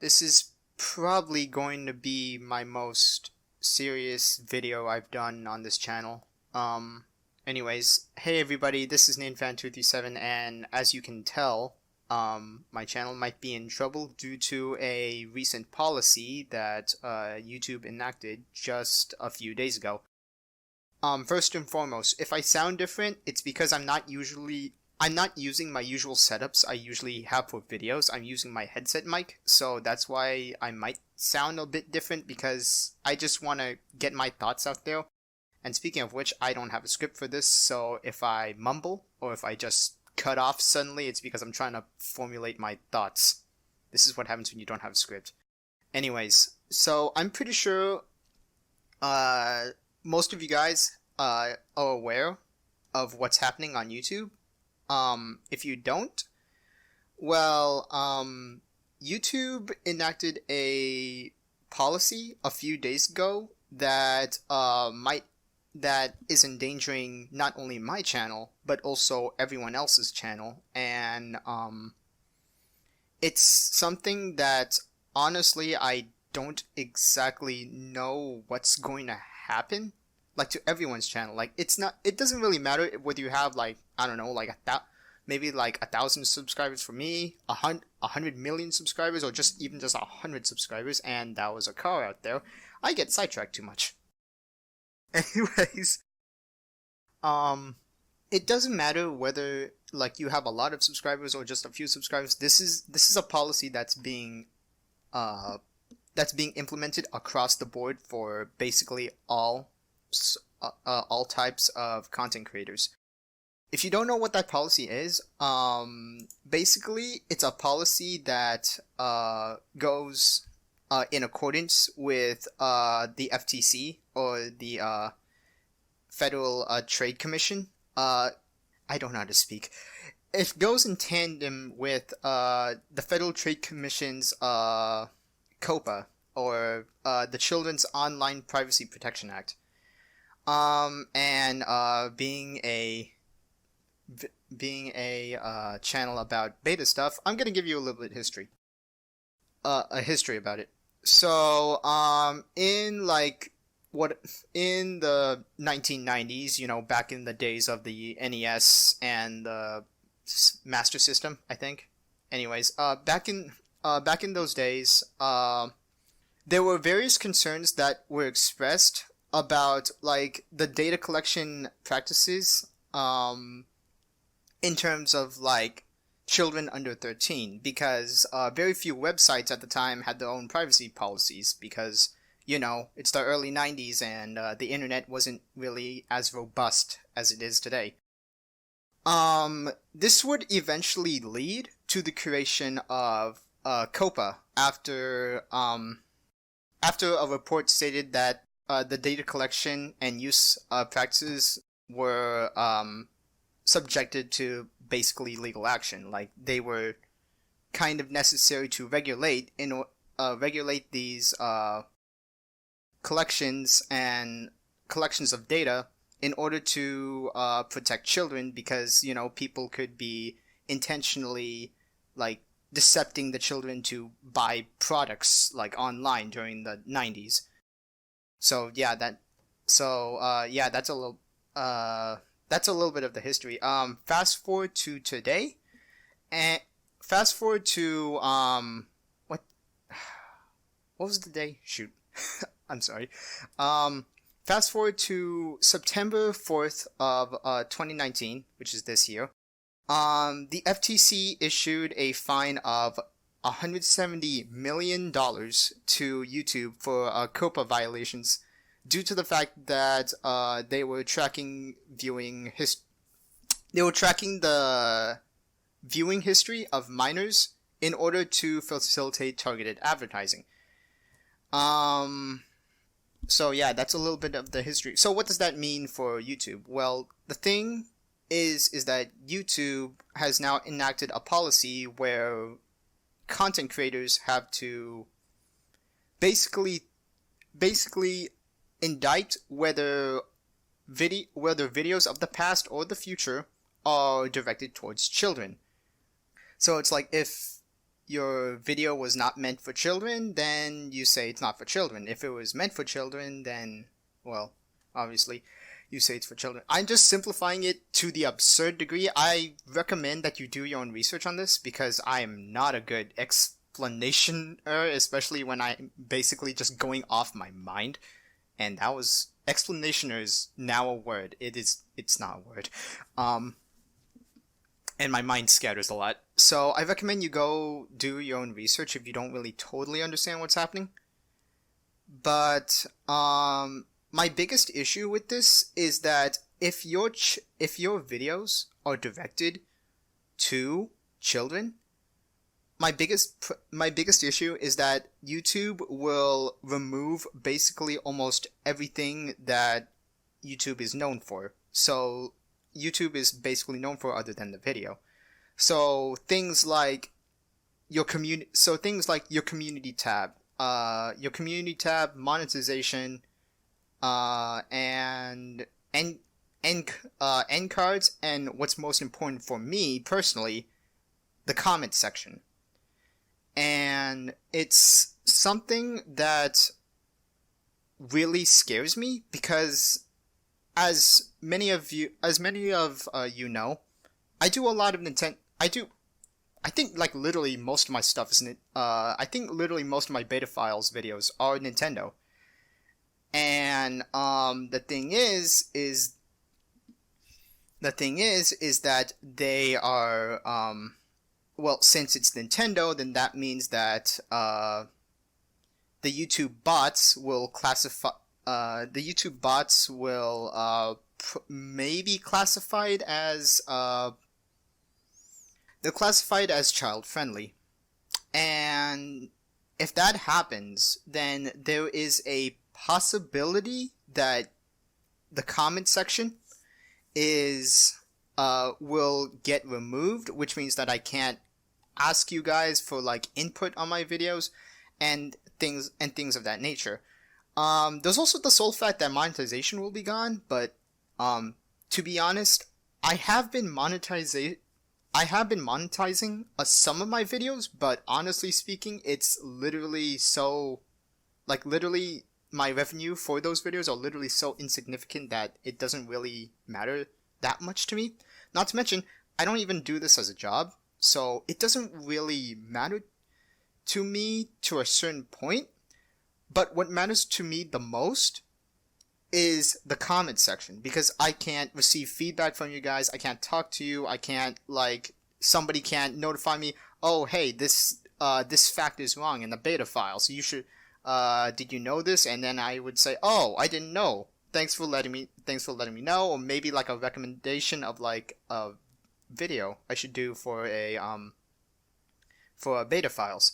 This is probably going to be my most serious video I've done on this channel. Anyways, hey everybody, this is NaneFan237, and as you can tell, my channel might be in trouble due to a recent policy that YouTube enacted just a few days ago. First and foremost, if I sound different, it's because I'm not using my usual setups I usually have for videos. I'm using my headset mic, so that's why I might sound a bit different, because I just want to get my thoughts out there. And speaking of which, I don't have a script for this, so if I mumble or if I just cut off suddenly, it's because I'm trying to formulate my thoughts. This is what happens when you don't have a script. Anyways, so I'm pretty sure most of you guys are aware of what's happening on YouTube. If you don't, well, YouTube enacted a policy a few days ago that that is endangering not only my channel but also everyone else's channel, and it's something that honestly I don't exactly know what's going to happen, like, to everyone's channel. Like, it doesn't really matter whether you have, like, I don't know, like maybe like 1,000 subscribers for me, 100 million subscribers, or just even just 100 subscribers, and that was a car out there. I get sidetracked too much. Anyways, it doesn't matter whether, like, you have a lot of subscribers or just a few subscribers. This is a policy that's being implemented across the board for basically all types of content creators. If you don't know what that policy is, basically it's a policy that goes in accordance with the FTC, or the Federal Trade Commission. I don't know how to speak. It goes in tandem with the Federal Trade Commission's COPPA, or the Children's Online Privacy Protection Act. And being a channel about beta stuff, I'm gonna give you a little bit of history. A history about it. So, in the 1990s, back in the days of the NES and the Master System, I think. Anyways, back in those days, there were various concerns that were expressed about, like, the data collection practices, in terms of, like, children under 13, because very few websites at the time had their own privacy policies, because, it's the early 90s, and the internet wasn't really as robust as it is today. This would eventually lead to the creation of COPPA after a report stated that the data collection and use practices were subjected to basically legal action. Like, they were kind of necessary to regulate these collections of data in order to protect children, because people could be intentionally, like, decepting the children to buy products, like, online during the 90s. So yeah, that's a little bit of the history. Fast forward to today, and fast forward to what was the day? Shoot, I'm sorry. Fast forward to September 4th of 2019, which is this year. The FTC issued a fine of $170 million to YouTube for COPPA violations, due to the fact that they were tracking the viewing history of minors in order to facilitate targeted advertising. So yeah, that's a little bit of the history. So what does that mean for YouTube? Well, the thing is that YouTube has now enacted a policy where content creators have to basically indict whether videos of the past or the future are directed towards children. So it's like, if your video was not meant for children, then you say it's not for children. If it was meant for children, then, well, obviously, you say it's for children. I'm just simplifying it to the absurd degree. I recommend that you do your own research on this because I am not a good explanationer, especially when I'm basically just going off my mind. And that was, explanationer is now a word. It's not a word. And my mind scatters a lot. So I recommend you go do your own research if you don't really totally understand what's happening. But my biggest issue with this is that if your videos are directed to children, my biggest issue is that YouTube will remove basically almost everything that YouTube is known for. So YouTube is basically known for other than the video. So things like your community tab, monetization, and end cards, and what's most important for me personally, the comment section. And it's something that really scares me because as many of you know, I do a lot of Nintendo. I think like literally most of my stuff is I think literally most of my beta files videos are Nintendo. And the thing is that they are well, since it's Nintendo, then that means that the YouTube bots will classify. Maybe classified as they're classified as child friendly, and if that happens, then there is a possibility that the comment section will get removed, which means that I can't ask you guys for like input on my videos and things of that nature. There's also the sole fact that monetization will be gone, but to be honest, I have been monetizing some of my videos, but honestly speaking, it's literally my revenue for those videos are literally so insignificant that it doesn't really matter that much to me. Not to mention, I don't even do this as a job, so it doesn't really matter to me to a certain point. But what matters to me the most is the comment section, because I can't receive feedback from you guys, I can't talk to you, I can't, like, somebody can't notify me, oh, hey, this fact is wrong in the beta file, so you should, did you know this? And then I would say, oh, I didn't know. Thanks for letting me know, or maybe like a recommendation of like a video I should do for beta files.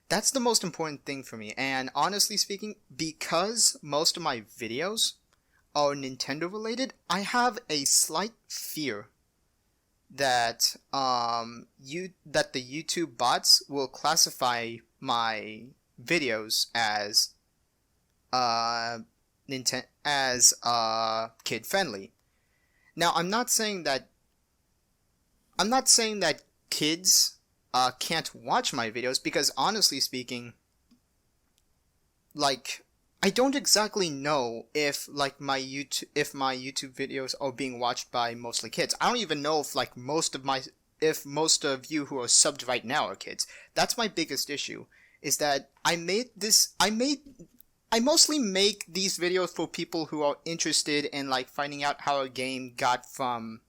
That's the most important thing for me. And honestly speaking, because most of my videos are Nintendo related, I have a slight fear that the YouTube bots will classify my videos as kid friendly. Now, I'm not saying that kids can't watch my videos, because honestly speaking, like, I don't exactly know if like my YouTube videos are being watched by mostly kids. I don't even know if like most of you who are subbed right now are kids. That's my biggest issue, is that I mostly make these videos for people who are interested in like finding out how a game got from,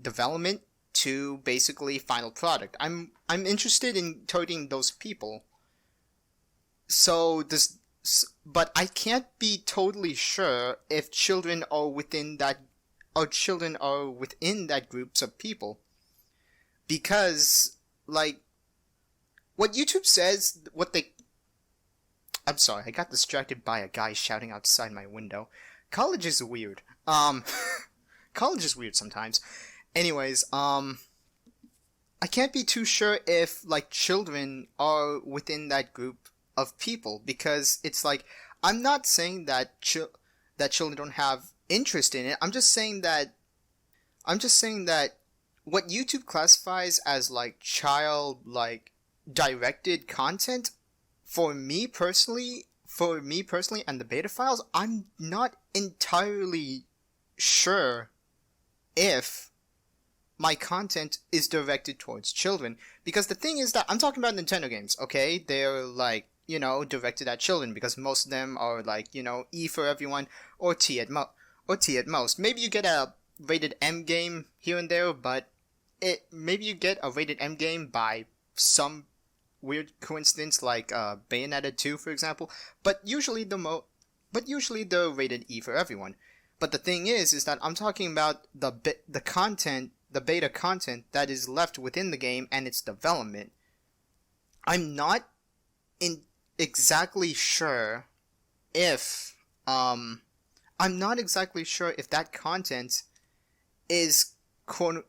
development to basically final product. I'm interested in targeting those people. But I can't be totally sure if children are within that groups of people, because like what YouTube says, I'm sorry, I got distracted by a guy shouting outside my window. College is weird. College is weird sometimes. Anyways, I can't be too sure if, like, children are within that group of people, because it's like, I'm not saying that children don't have interest in it. I'm just saying that what YouTube classifies as, like, child, like, directed content, for me personally, and the beta files, I'm not entirely sure if my content is directed towards children. Because the thing is that I'm talking about Nintendo games, okay? They're like, directed at children because most of them are like, E for everyone or T at most. Maybe you get a rated M game here and there, but maybe you get a rated M game by some weird coincidence like Bayonetta 2, for example, but usually they're rated E for everyone. But the thing is that I'm talking about the beta content that is left within the game and its development. I'm not exactly sure if that content is quote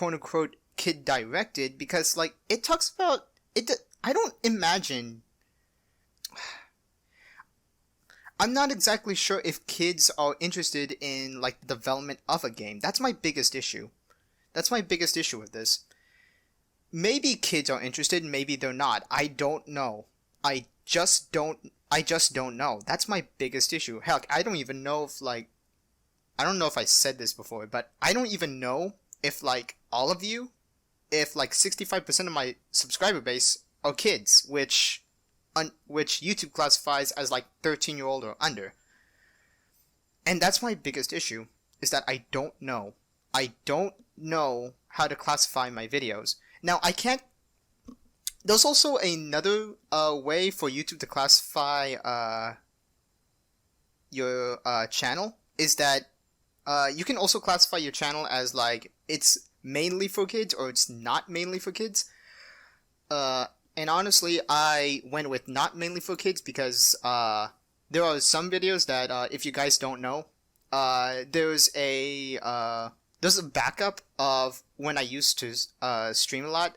unquote kid directed, because like it talks about it. I don't imagine. I'm not exactly sure if kids are interested in like the development of a game. That's my biggest issue. That's my biggest issue with this. Maybe kids are interested, maybe they're not. I don't know. I just don't know. That's my biggest issue. Heck, I don't even know if like, I don't know if I said this before, but I don't even know if like all of you, if like 65% of my subscriber base are kids, which YouTube classifies as like 13-year-old or under. And that's my biggest issue, is that I don't know. I don't know how to classify my videos. Now, I can't... There's also another way for YouTube to classify your channel, is that you can also classify your channel as like, it's mainly for kids or it's not mainly for kids. And honestly, I went with not mainly for kids because there are some videos that, if you guys don't know, there's a backup of when I used to stream a lot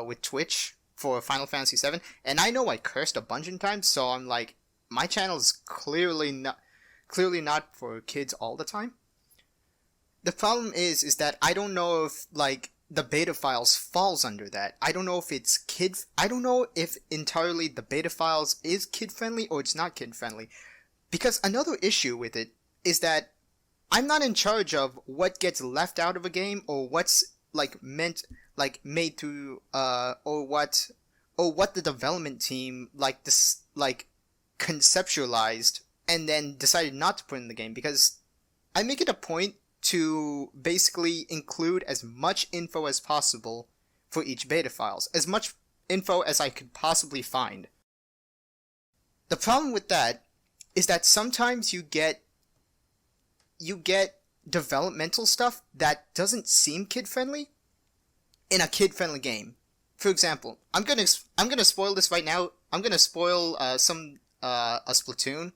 with Twitch for Final Fantasy VII, and I know I cursed a bunch of times, so I'm like, my channel is clearly not for kids all the time. The problem is that I don't know if like the beta files falls under that. I don't know if it's I don't know if entirely the beta files is kid friendly or it's not kid friendly. Because another issue with it is that I'm not in charge of what gets left out of a game or what's like made to or what the development team conceptualized and then decided not to put in the game, because I make it a point to basically include as much info as possible for each beta files. As much info as I could possibly find. The problem with that is that sometimes you get developmental stuff that doesn't seem kid-friendly in a kid-friendly game. For example, I'm gonna spoil this right now. I'm gonna spoil a Splatoon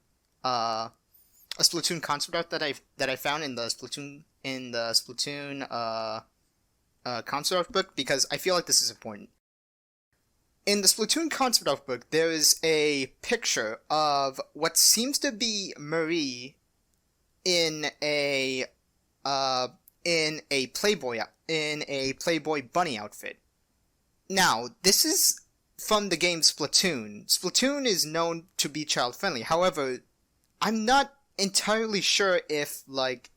concept art that I found in the Splatoon concept art book, because I feel like this is important. In the Splatoon concept art book, there is a picture of what seems to be Marie in a Playboy bunny outfit. Now, this is from the game Splatoon. Splatoon is known to be child-friendly. However, I'm not entirely sure if, like,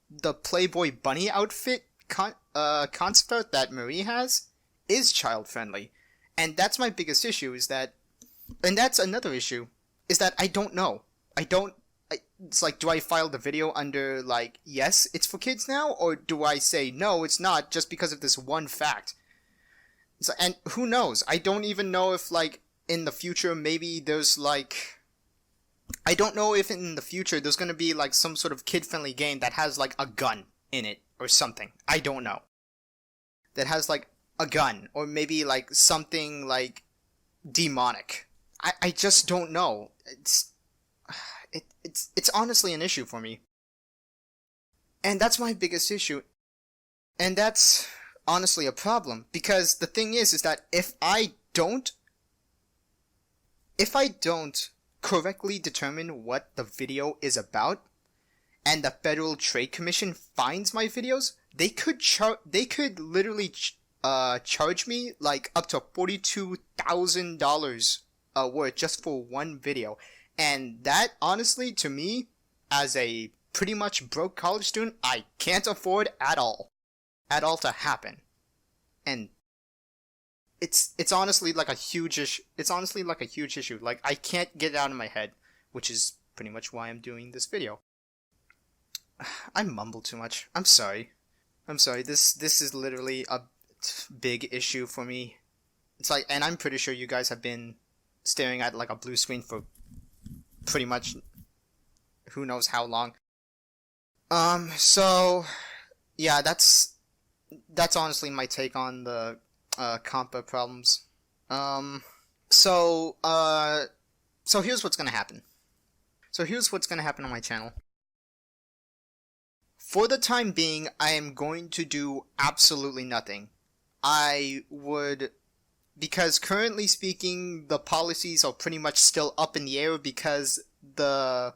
the Playboy bunny outfit concept art that Marie has is child-friendly. And that's my biggest issue, and that's another issue, is that I don't know. It's like, do I file the video under, like, yes, it's for kids now? Or do I say, no, it's not, just because of this one fact? And who knows? I don't even know if, like, in the future, maybe there's, like... I don't know if in the future there's gonna be, like, some sort of kid-friendly game that has, like, a gun in it, or something. I don't know. That has, like, a gun, or maybe, like, something, like, demonic. I just don't know. It's honestly an issue for me. And that's my biggest issue. And that's honestly a problem, because the thing is that if I don't correctly determine what the video is about, and the Federal Trade Commission finds my videos, they could literally charge me like up to $42,000 worth just for one video. And that, honestly, to me, as a pretty much broke college student, I can't afford at all to happen. And it's honestly like a huge issue. It's honestly like a huge issue. Like, I can't get it out of my head, which is pretty much why I'm doing this video. I mumble too much. I'm sorry. This is literally a big issue for me. It's like, and I'm pretty sure you guys have been staring at like a blue screen for pretty much who knows how long. So yeah, that's honestly my take on the COPPA problems. So here's what's gonna happen. Here's what's gonna happen on my channel. For the time being, I am going to do absolutely nothing. Because currently speaking, the policies are pretty much still up in the air because it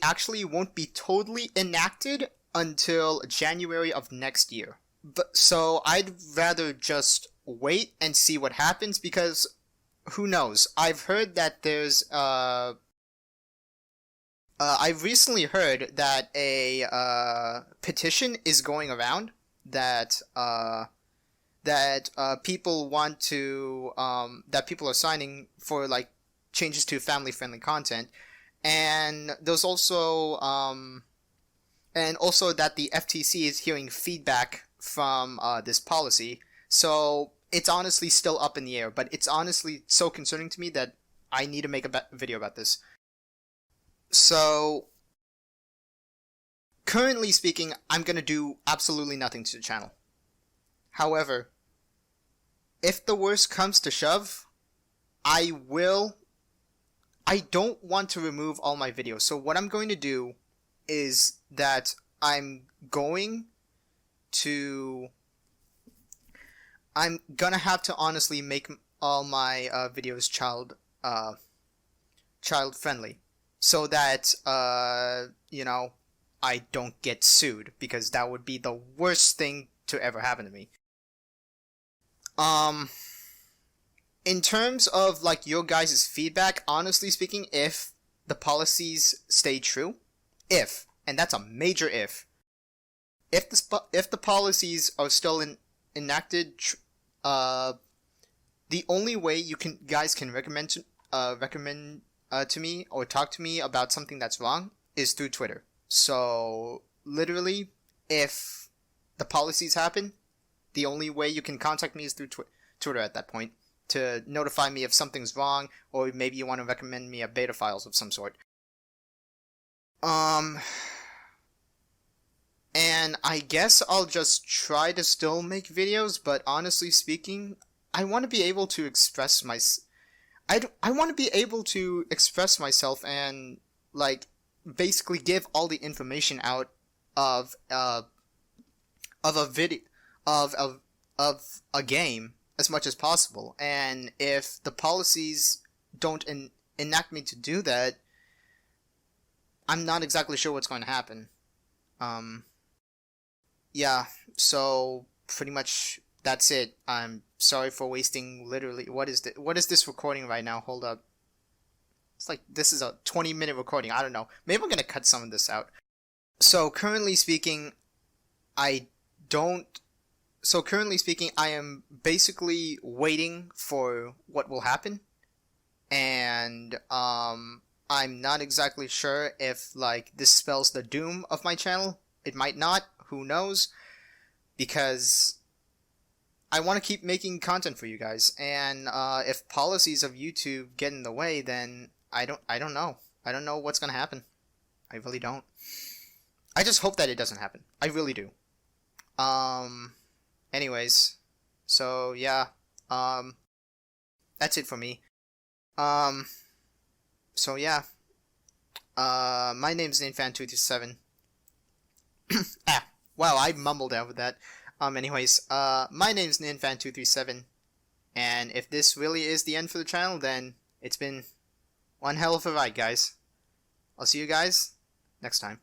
actually won't be totally enacted until January of next year. So I'd rather just wait and see what happens, because who knows? I've heard that there's I've recently heard that a petition is going around that people want to that people are signing for like changes to family-friendly content, and there's also that the FTC is hearing feedback from this policy. So it's honestly still up in the air, but it's honestly so concerning to me that I need to make a video about this. So currently speaking, I'm gonna do absolutely nothing to the channel. However, if the worst comes to shove, I don't want to remove all my videos. So what I'm going to do is that I'm gonna have to honestly make all my videos child friendly, so that you know, I don't get sued, because that would be the worst thing to ever happen to me. In terms of like your guys' feedback, honestly speaking, if the policies stay true, and that's a major if the policies are still enacted, the only way you guys can recommend to me or talk to me about something that's wrong is through Twitter. So literally, if the policies happen, the only way you can contact me is through Twitter at that point, to notify me if something's wrong, or maybe you want to recommend me a beta files of some sort. And I guess I'll just try to still make videos, but honestly speaking, I want to be able to express I want to be able to express myself and like basically give all the information out of a video of a game as much as possible. And if the policies don't enact me to do that, I'm not exactly sure what's going to happen. Yeah, so pretty much that's it. I'm sorry for wasting literally, what is this recording right now? Hold up. It's like, this is a 20-minute recording. I don't know. Maybe I'm gonna cut some of this out. So currently speaking, I am basically waiting for what will happen. And I'm not exactly sure if like this spells the doom of my channel. It might not. Who knows? Because I want to keep making content for you guys, and if policies of YouTube get in the way, then I don't know. I don't know what's gonna happen. I really don't. I just hope that it doesn't happen. I really do. Anyways, so yeah. That's it for me. So yeah. My name's NaneFan227. Wow, I mumbled over that. Anyways, my name's NaneFan237, and if this really is the end for the channel, then it's been one hell of a ride, guys. I'll see you guys next time.